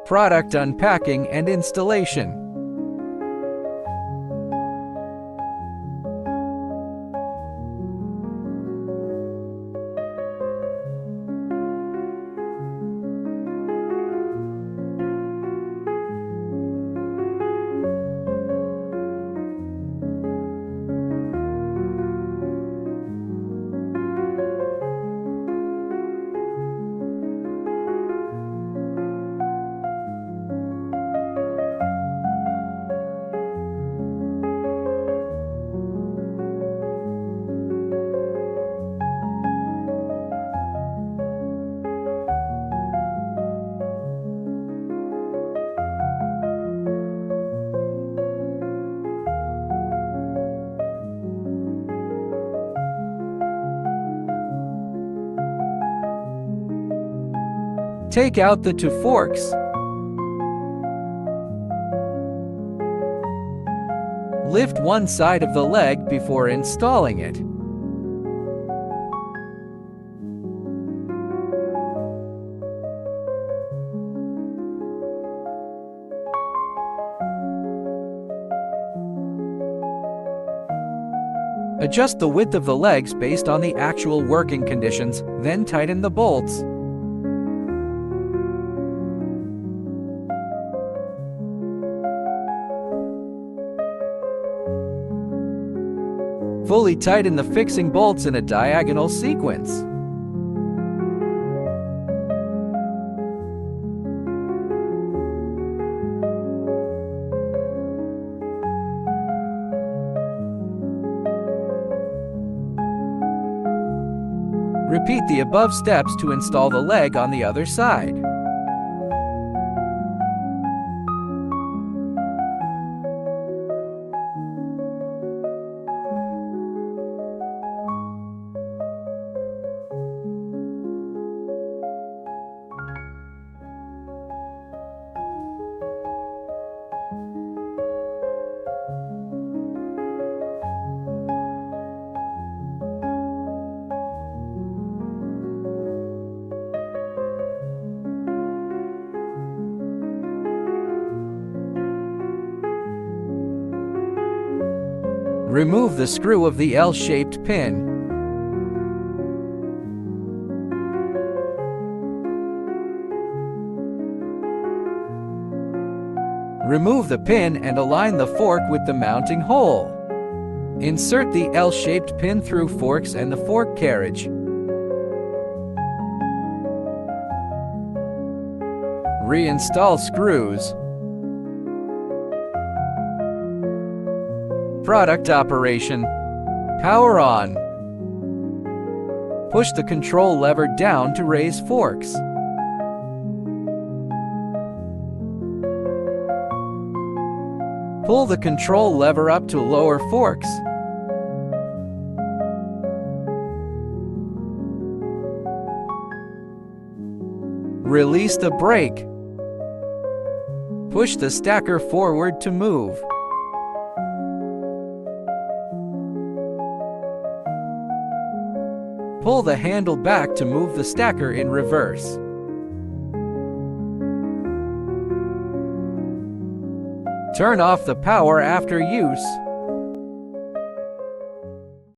Product unpacking and installation. Take out the two forks. Lift one side of the leg before installing it. Adjust the width of the legs based on the actual working conditions, then tighten the bolts. Fully tighten the fixing bolts in a diagonal sequence. Repeat the above steps to install the leg on the other side. Remove the screw of the L-shaped pin. Remove the pin and align the fork with the mounting hole. Insert the L-shaped pin through forks and the fork carriage. Reinstall screws. Product operation. Power on. Push the control lever down to raise forks. Pull the control lever up to lower forks. Release the brake. Push the stacker forward to move. Pull the handle back to move the stacker in reverse. Turn off the power after use.